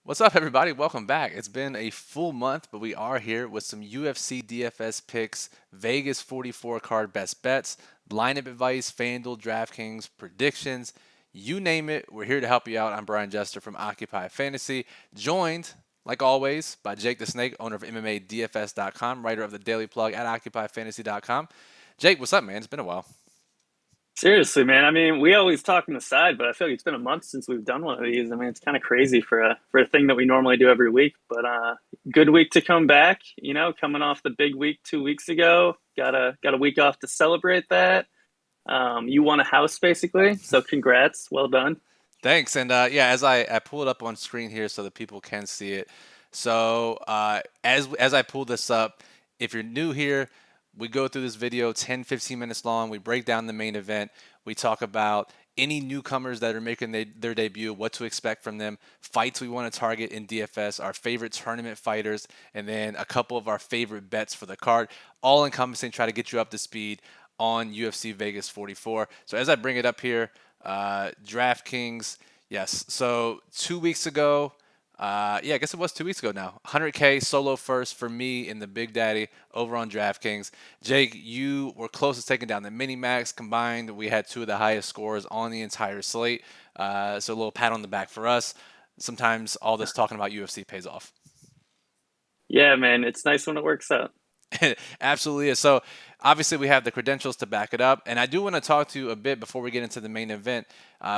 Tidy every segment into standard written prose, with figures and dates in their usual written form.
What's up, everybody? Welcome back. It's been a full month, but we are here with some UFC DFS picks, Vegas 44 card best bets, lineup advice, FanDuel, DraftKings, predictions. You name it, we're here to help you out. I'm Brian Jester from Occupy Fantasy, joined, like always, by Jake the Snake, owner of MMA DFS.com, writer of the Daily Plug at OccupyFantasy.com. Jake, what's up, man? It's been a while. Seriously, man. I mean, we always talk on the side, but I feel like it's been a month since we've done one of these. I mean, it's kind of crazy for a thing that we normally do every week. But good week to come back. Coming off the big week 2 weeks ago. Got a week off to celebrate that. You won a house basically, so congrats. Well done. Thanks. And yeah, as I pull it up on screen here so that people can see it. So as I pull this up, if you're new here, we go through this video 10, 15 minutes long. We break down the main event. We talk about any newcomers that are making their debut, what to expect from them, fights we want to target in DFS, our favorite tournament fighters, and then a couple of our favorite bets for the card, all encompassing, try to get you up to speed on UFC Vegas 44. So as I bring it up here, DraftKings, yes. So 2 weeks ago, yeah, I guess it was 2 weeks ago now. 100K solo first for me in the Big Daddy over on DraftKings. Jake, you were close to taking down the mini max combined. We had two of the highest scores on the entire slate. So a little pat on the back for us. Sometimes all this talking about UFC pays off. Yeah, man. It's nice when it works out. Absolutely is. So obviously we have the credentials to back it up, and I do want to talk to you a bit before we get into the main event.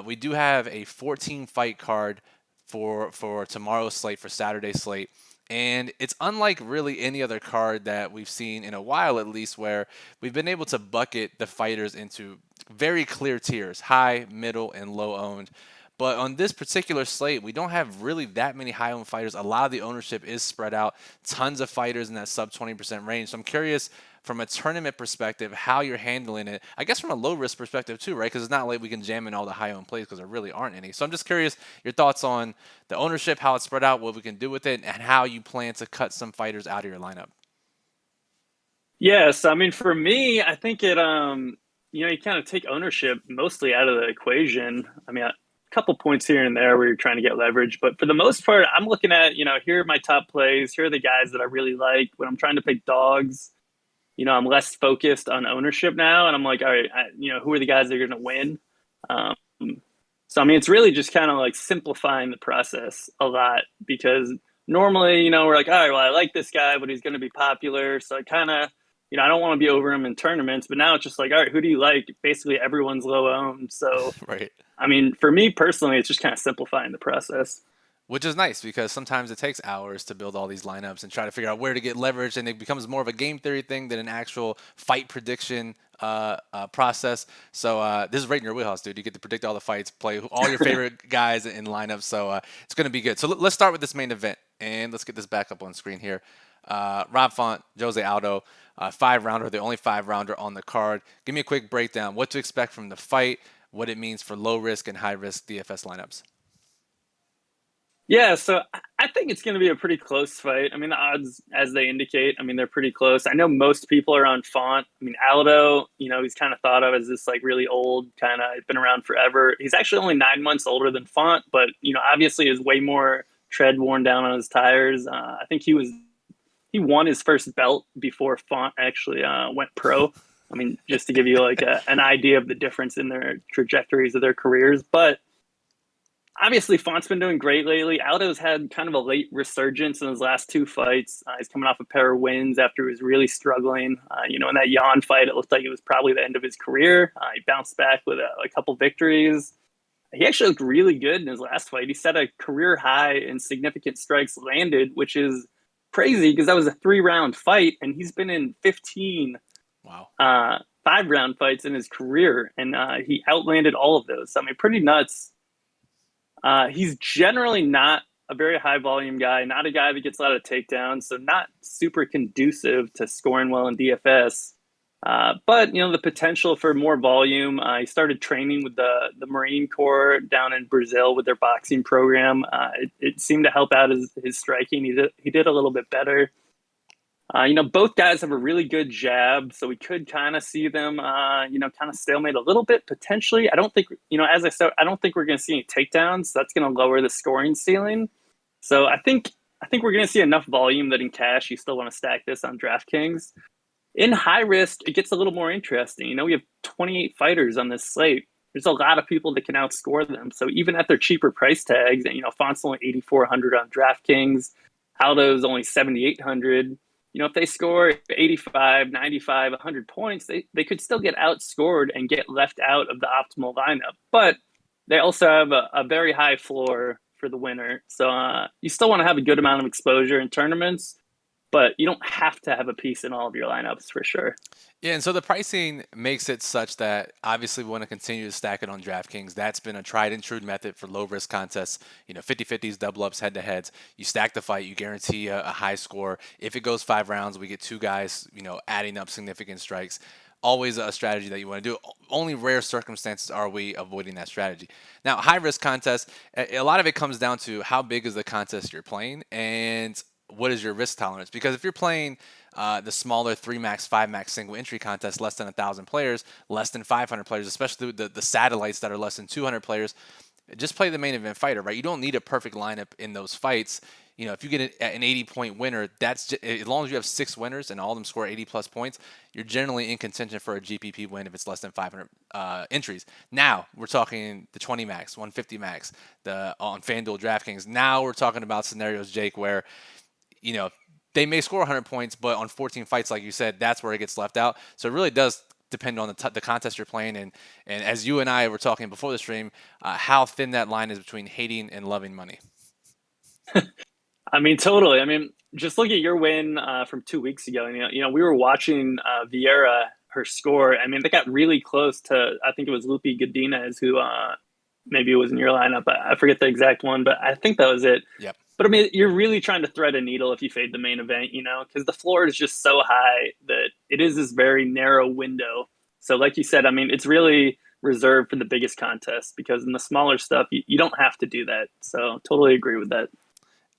We do have a 14 fight card for tomorrow's slate, for Saturday's slate. And it's unlike really any other card that we've seen in a while, at least, where we've been able to bucket the fighters into very clear tiers: high, middle, and low owned. But on this particular slate, we don't have really that many high owned fighters. A lot of the ownership is spread out, tons of fighters in that sub 20% range. So I'm curious from a tournament perspective how you're handling it. I guess from a low risk perspective too, right? Because it's not like we can jam in all the high owned plays because there really aren't any. So I'm just curious your thoughts on the ownership, how it's spread out, what we can do with it, and how you plan to cut some fighters out of your lineup. Yes, I mean for me, I think you kind of take ownership mostly out of the equation. I mean, a couple points here and there where you're trying to get leverage, but for the most part, I'm looking at, here are my top plays, here are the guys that I really like. When I'm trying to pick dogs, I'm less focused on ownership now, and I'm like, all right, who are the guys that are going to win? Um, so I mean, it's really just kind of like simplifying the process a lot because normally, we're like, all right, well, I like this guy, but he's going to be popular, so I kind of, I don't want to be over him in tournaments. But now it's just like, all right, who do you like? Basically, everyone's low owned. So Right. I mean, for me personally, it's just kind of simplifying the process. Which is nice because sometimes it takes hours to build all these lineups and try to figure out where to get leverage, and it becomes more of a game theory thing than an actual fight prediction process. So this is right in your wheelhouse, dude. You get to predict all the fights, play all your favorite guys in lineups. So it's going to be good. So let's start with this main event, and let's get this back up on screen here. Rob Font, Jose Aldo, 5 rounder, the only 5 rounder on the card. Give me a quick breakdown. What to expect from the fight, what it means for low risk and high risk DFS lineups. Yeah, so I think it's going to be a pretty close fight. I mean, the odds, as they indicate, I mean, they're pretty close. I know most people are on Font. I mean, Aldo, he's kind of thought of as this like really old, kind of been around forever. He's actually only 9 months older than Font, but obviously is way more tread worn down on his tires. I think he won his first belt before Font actually went pro. I mean, just to give you like an idea of the difference in their trajectories of their careers, but obviously Font's been doing great lately. Aldo's had kind of a late resurgence in his last two fights. He's coming off a pair of wins after he was really struggling. In that Jan fight, it looked like it was probably the end of his career. He bounced back with a couple victories. He actually looked really good in his last fight. He set a career high in significant strikes landed, which is crazy because that was a 3 round fight, and he's been in 15 Wow. 5 round fights in his career, and he outlanded all of those. So, I mean, pretty nuts. He's generally not a very high volume guy, not a guy that gets a lot of takedowns, so not super conducive to scoring well in DFS. But the potential for more volume. He started training with the Marine Corps down in Brazil with their boxing program. It seemed to help out his striking. He did a little bit better. Both guys have a really good jab, so we could kind of see them, kind of stalemate a little bit potentially. I don't think, as I said, I don't think we're going to see any takedowns. So that's going to lower the scoring ceiling. So I think we're going to see enough volume that in cash you still want to stack this on DraftKings. In high risk, it gets a little more interesting. We have 28 fighters on this slate. There's a lot of people that can outscore them. So even at their cheaper price tags, and Font's only 8,400 on DraftKings, Aldo's only 7,800. If they score 85, 95, 100 points, they could still get outscored and get left out of the optimal lineup. But they also have a very high floor for the winner. So you still want to have a good amount of exposure in tournaments, but you don't have to have a piece in all of your lineups for sure. Yeah, and so the pricing makes it such that obviously we want to continue to stack it on DraftKings. That's been a tried and true method for low risk contests. 50-50s, double ups, head to heads. You stack the fight, you guarantee a high score. If it goes 5 rounds, we get two guys, adding up significant strikes. Always a strategy that you want to do. Only rare circumstances are we avoiding that strategy. Now, high risk contests, a lot of it comes down to how big is the contest you're playing and what is your risk tolerance? Because if you're playing the smaller 3 max, 5 max single entry contest, less than 1,000 players, less than 500 players, especially the satellites that are less than 200 players, just play the main event fighter, right? You don't need a perfect lineup in those fights. If you get an 80-point winner, that's just, as long as you have 6 winners and all of them score 80 plus points, you're generally in contention for a GPP win if it's less than 500 entries. Now we're talking the 20 max, 150 max, on FanDuel, DraftKings. Now we're talking about scenarios, Jake, where they may score 100 points, but on 14 fights, like you said, that's where it gets left out. So it really does depend on the contest you're playing. And as you and I were talking before the stream, how thin that line is between hating and loving money. I mean, totally. I mean, just look at your win from 2 weeks ago. We were watching Vieira, her score. I mean, they got really close to, I think it was Lupi Godinez, who maybe it was in your lineup. I forget the exact one, but I think that was it. Yep. But I mean, you're really trying to thread a needle if you fade the main event, because the floor is just so high that it is this very narrow window. So, like you said, I mean, it's really reserved for the biggest contests because in the smaller stuff, you don't have to do that. So, totally agree with that.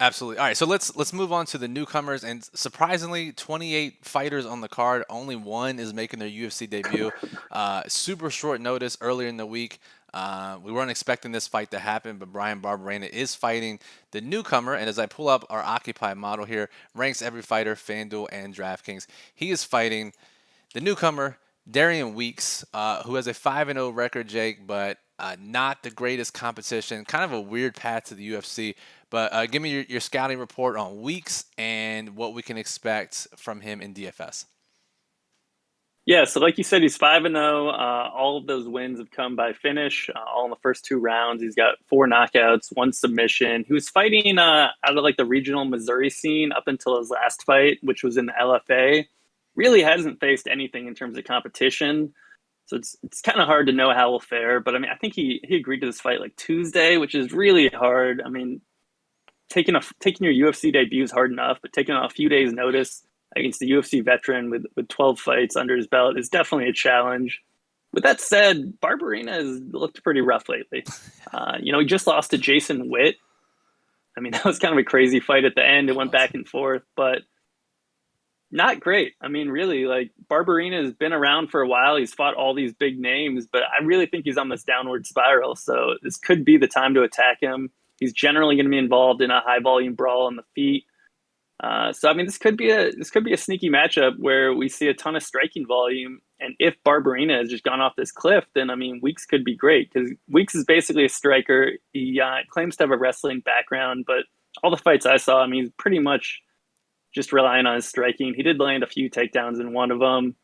Absolutely. All right, so let's move on to the newcomers. And surprisingly, 28 fighters on the card. Only one is making their UFC debut. Super short notice earlier in the week. We weren't expecting this fight to happen, but Brian Barberena is fighting the newcomer. And as I pull up our Occupy model here, ranks every fighter, FanDuel and DraftKings. He is fighting the newcomer, Darian Weeks, who has a 5-0 record, Jake, but not the greatest competition. Kind of a weird path to the UFC. But give me your scouting report on Weeks and what we can expect from him in DFS. Yeah, so like you said, he's 5-0. All of those wins have come by finish, all in the first 2 rounds. He's got 4 knockouts, 1 submission. He was fighting out of like the regional Missouri scene up until his last fight, which was in the LFA. Really hasn't faced anything in terms of competition. So it's kind of hard to know how he'll fare. But I mean, I think he agreed to this fight like Tuesday, which is really hard. I mean, taking your UFC debut is hard enough, but taking a few days' notice against the UFC veteran with 12 fights under his belt is definitely a challenge. With that said, Barberena has looked pretty rough lately. He just lost to Jason Witt. I mean, that was kind of a crazy fight at the end. It went back and forth, but not great. I mean, really, like Barberena has been around for a while. He's fought all these big names, but I really think he's on this downward spiral. So this could be the time to attack him. He's generally going to be involved in a high volume brawl on the feet. So I mean, this could be a sneaky matchup where we see a ton of striking volume. And if Barberena has just gone off this cliff, then I mean, Weeks could be great because Weeks is basically a striker. He claims to have a wrestling background, but all the fights I saw, I mean, he's pretty much just relying on his striking. He did land a few takedowns in one of them.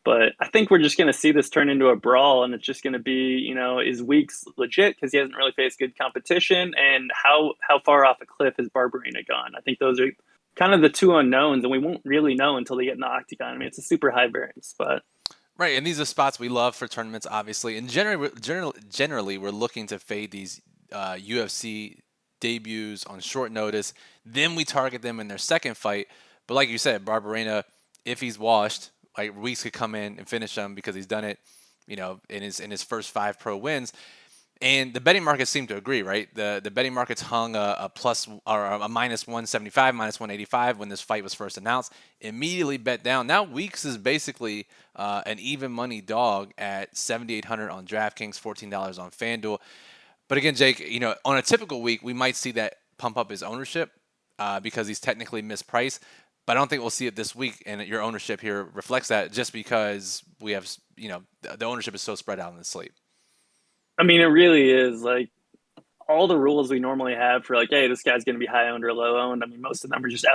But I think we're just going to see this turn into a brawl, and it's just going to be, is Weeks legit because he hasn't really faced good competition, and how far off a cliff has Barberena gone? I think those are kind of the two unknowns, and we won't really know until they get in the octagon. I mean, it's a super high variance spot. Right, and these are spots we love for tournaments, obviously. And generally we're looking to fade these UFC debuts on short notice. Then we target them in their second fight. But like you said, Barberena, if he's washed, like Weeks could come in and finish him because he's done it, in his first 5 pro wins. And the betting markets seem to agree, right? The betting markets hung a plus or a minus 175, minus 185 when this fight was first announced. Immediately bet down. Now Weeks is basically an even money dog at 7,800 on DraftKings, $14 on FanDuel. But again, Jake, on a typical week, we might see that pump up his ownership because he's technically mispriced. But I don't think we'll see it this week, and your ownership here reflects that just because we have, the ownership is so spread out in the slate. I mean, it really is like all the rules we normally have for like, hey, this guy's going to be high owned or low owned. I mean, most of them are just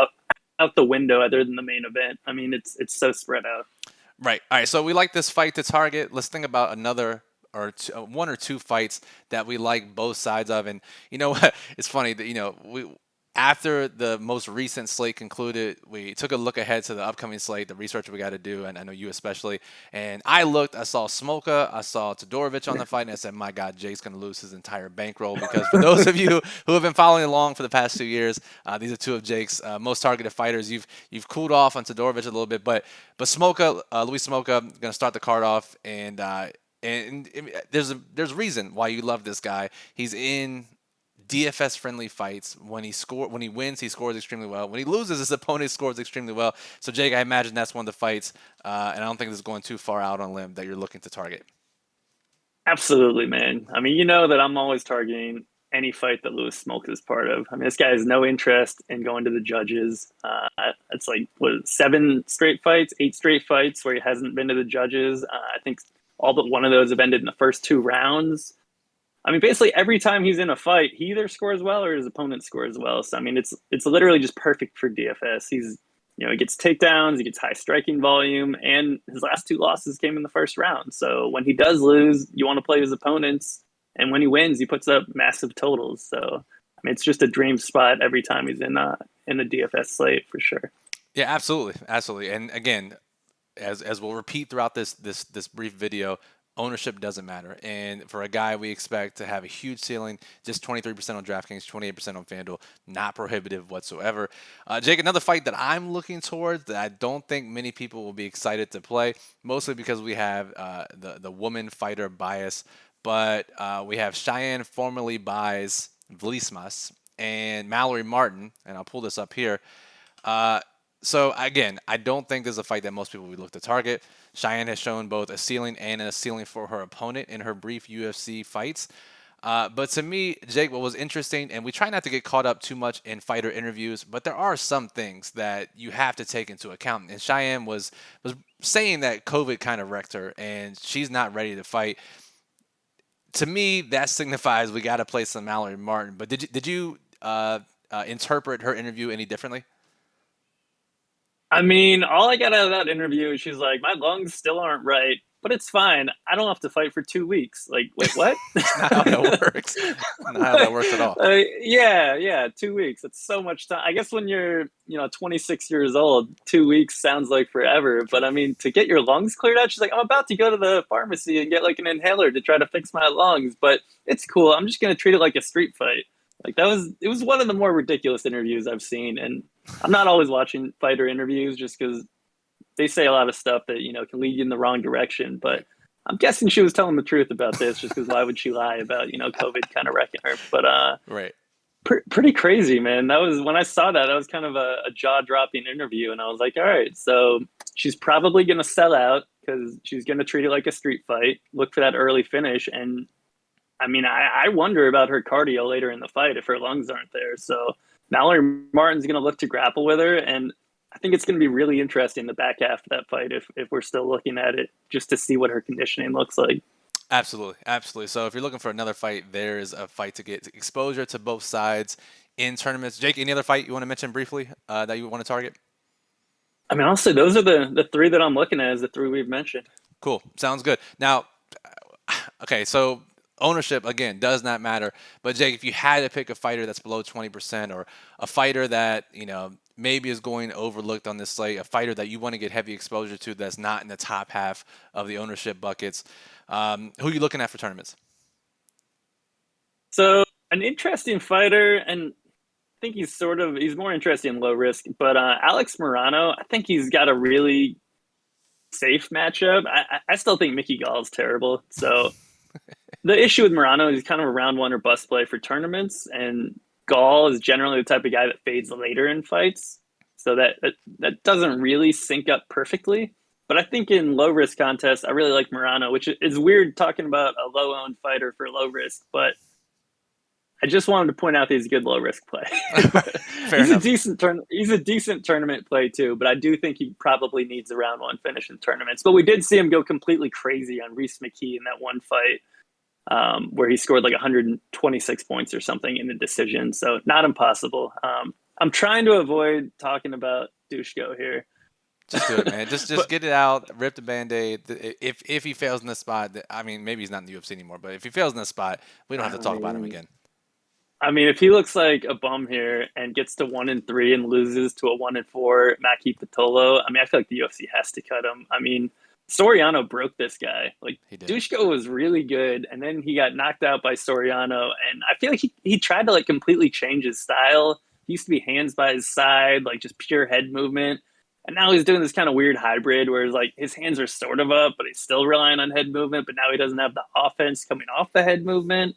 out the window other than the main event. I mean, it's so spread out. Right. All right. So we like this fight to target. Let's think about another or one or two fights that we like both sides of. And you know what? It's funny that we after the most recent slate concluded, we took a look ahead to the upcoming slate, the research we got to do, and I know you especially. And I saw Smoka, I saw Todorovic on the fight, and I said, my God, Jake's going to lose his entire bankroll because for those of you who have been following along for the past 2 years, these are two of Jake's most targeted fighters. You've cooled off on Todorovic a little bit, but Smoka, Luis Smoka, going to start the card off, and there's a reason why you love this guy. He's in DFS friendly fights. When he wins, he scores extremely well. When he loses, his opponent scores extremely well. So Jake, I imagine that's one of the fights, and I don't think this is going too far out on limb that you're looking to target. Absolutely, man. I mean, you know that I'm always targeting any fight that Lewis Smoke is part of. I mean, this guy has no interest in going to the judges. It's like, what, 7 straight fights, 8 straight fights where he hasn't been to the judges. I think all but one of those have ended in the first 2 rounds. I mean, basically every time he's in a fight, he either scores well or his opponent scores well. So I mean, it's literally just perfect for DFS. He gets takedowns, he gets high striking volume, and his last 2 losses came in the first round. So when he does lose, you want to play his opponents, and when he wins, he puts up massive totals. So I mean, it's just a dream spot every time he's in the DFS slate for sure. Yeah, absolutely. And again, as we'll repeat throughout this brief video, ownership doesn't matter. And for a guy we expect to have a huge ceiling, just 23% on DraftKings, 28% on FanDuel, not prohibitive whatsoever. Jake, another fight that I'm looking towards that I don't think many people will be excited to play, mostly because we have the woman fighter bias. But we have Cheyenne formerly buys Vlismas and Mallory Martin, and I'll pull this up here. So again, I don't think this is a fight that most people would look to target. Cheyenne has shown both a ceiling and a ceiling for her opponent in her brief UFC fights. But to me, Jake, what was interesting, and we try not to get caught up too much in fighter interviews, but there are some things that you have to take into account. And Cheyenne was saying that COVID kind of wrecked her, and she's not ready to fight. To me, that signifies we got to play some Mallory Martin. But did you interpret her interview any differently? I mean, all I got out of that interview is she's like, my lungs still aren't right, but it's fine. I don't have to fight for 2 weeks. Like, wait, what? That's not how that works. Not how that works at all. Yeah, 2 weeks. It's so much time. I guess when you're, 26 years old, 2 weeks sounds like forever. But I mean, to get your lungs cleared out, she's like, I'm about to go to the pharmacy and get like an inhaler to try to fix my lungs. But it's cool. I'm just going to treat it like a street fight. Like it was one of the more ridiculous interviews I've seen. And I'm not always watching fighter interviews just because they say a lot of stuff that, can lead you in the wrong direction. But I'm guessing she was telling the truth about this just because why would she lie about, COVID kind of wrecking her? But right. Pretty crazy, man. That was when I saw that was kind of a jaw-dropping interview. And I was like, all right, so she's probably going to sell out because she's going to treat it like a street fight, look for that early finish. And I mean, I wonder about her cardio later in the fight if her lungs aren't there. So Mallory Martin's going to look to grapple with her. And I think it's going to be really interesting the back half of that fight if we're still looking at it just to see what her conditioning looks like. Absolutely. So if you're looking for another fight, there is a fight to get exposure to both sides in tournaments. Jake, any other fight you want to mention briefly that you want to target? I mean, honestly, those are the 3 that I'm looking at is the 3 we've mentioned. Cool. Sounds good. Now, okay, so ownership, again, does not matter. But, Jake, if you had to pick a fighter that's below 20% or a fighter that, maybe is going overlooked on this slate, a fighter that you want to get heavy exposure to that's not in the top half of the ownership buckets, who are you looking at for tournaments? So an interesting fighter, and I think he's more interesting in low risk, but Alex Morano, I think he's got a really safe matchup. I still think Mickey Gall's terrible. So the issue with Morano is he's kind of a round 1 or bust play for tournaments, and Gall is generally the type of guy that fades later in fights. So that doesn't really sync up perfectly. But I think in low risk contests, I really like Morano, which is weird talking about a low owned fighter for low risk. But I just wanted to point out that he's a good low risk play. Fair enough. He's a decent tournament play too, but I do think he probably needs a round one finish in tournaments. But we did see him go completely crazy on Reese McKee in that one fight, where he scored like 126 points or something in the decision. So not impossible. I'm trying to avoid talking about Dushko here. Just do it, man. Just But get it out. Rip the Band-Aid. If he fails in this spot, I mean, maybe he's not in the UFC anymore. But if he fails in this spot, we don't have I to talk about him mean, again. if he looks like a bum here and gets to 1-3 and loses to a 1-4 Maki Pitolo, I feel like the UFC has to cut him. Soriano broke this guy. Like, He did. Dushko was really good, and then he got knocked out by Soriano, and I feel like he tried to like completely change his style. He used to be hands by his side, like just pure head movement. And now he's doing this kind of weird hybrid where like his hands are sort of up, but he's still relying on head movement, but now he doesn't have the offense coming off the head movement.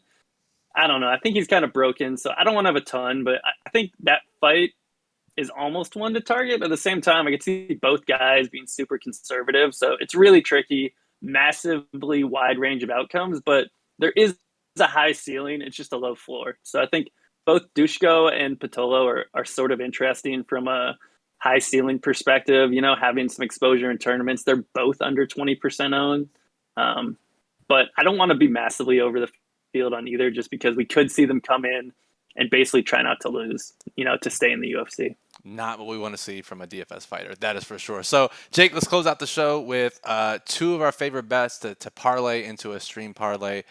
I don't know. I think he's kind of broken, so I don't want to have a ton, but I think that fight is almost one to target. But at the same time, I could see both guys being super conservative, so it's really tricky. Massively wide range of outcomes, but there is a high ceiling. It's just a low floor. So I think both Dushko and Patolo are sort of interesting from a high ceiling perspective. Having some exposure in tournaments. They're both under 20% owned, but I don't want to be massively over the field on either, just because we could see them come in and basically try not to lose, to stay in the UFC. Not what we want to see from a DFS fighter. That is for sure. So, Jake, let's close out the show with two of our favorite bets to parlay into a stream parlay.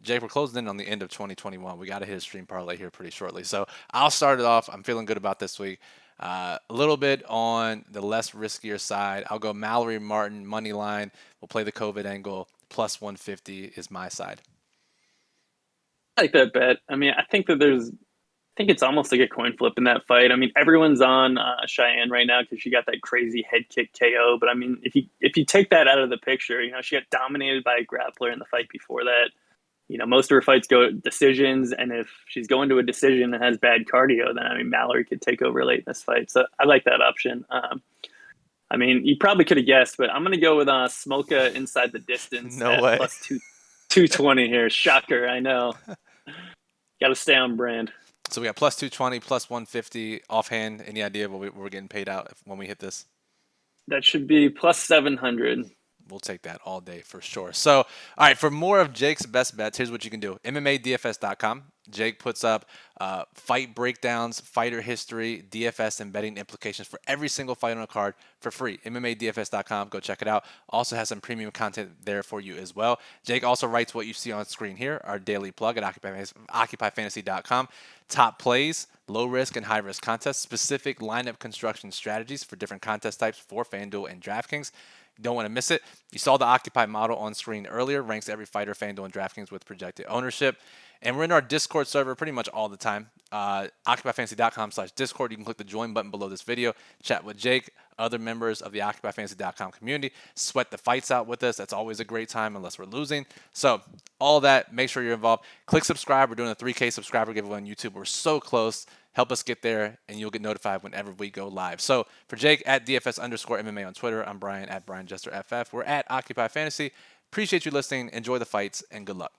Jake, we're closing in on the end of 2021. We got to hit a stream parlay here pretty shortly. So I'll start it off. I'm feeling good about this week. A little bit on the less riskier side. I'll go Mallory Martin, money line. We'll play the COVID angle. Plus 150 is my side. I like that bet. I think it's almost like a coin flip in that fight. Everyone's on Cheyenne right now because she got that crazy head kick KO. But if you take that out of the picture, she got dominated by a grappler in the fight before that. Most of her fights go decisions, and if she's going to a decision and has bad cardio, then Mallory could take over late in this fight. So I like that option. You probably could have guessed, but I'm going to go with Smolka inside the distance. No way. Plus 220 here. Shocker, I know. Got to stay on brand. So we got plus 220, plus 150 offhand. Any idea what we're getting paid out when we hit this? That should be plus 700. We'll take that all day for sure. So, all right, for more of Jake's best bets, here's what you can do. MMADFS.com. Jake puts up fight breakdowns, fighter history, DFS, and betting implications for every single fight on a card for free. MMADFS.com. Go check it out. Also has some premium content there for you as well. Jake also writes what you see on screen here, our daily plug at OccupyFantasy.com. Top plays, low risk and high risk contests, specific lineup construction strategies for different contest types for FanDuel and DraftKings. Don't want to miss it. You saw the Occupy model on screen earlier. Ranks every fighter, FanDuel, and DraftKings with projected ownership. And we're in our Discord server pretty much all the time. OccupyFantasy.com/Discord. You can click the join button below this video. Chat with Jake, other members of the OccupyFantasy.com community. Sweat the fights out with us. That's always a great time unless we're losing. So all that, make sure you're involved. Click subscribe. We're doing a 3K subscriber giveaway on YouTube. We're so close. Help us get there, and you'll get notified whenever we go live. So for Jake, at DFS_MMA on Twitter, I'm Brian, at BrianJesterFF. We're at Occupy Fantasy. Appreciate you listening. Enjoy the fights, and good luck.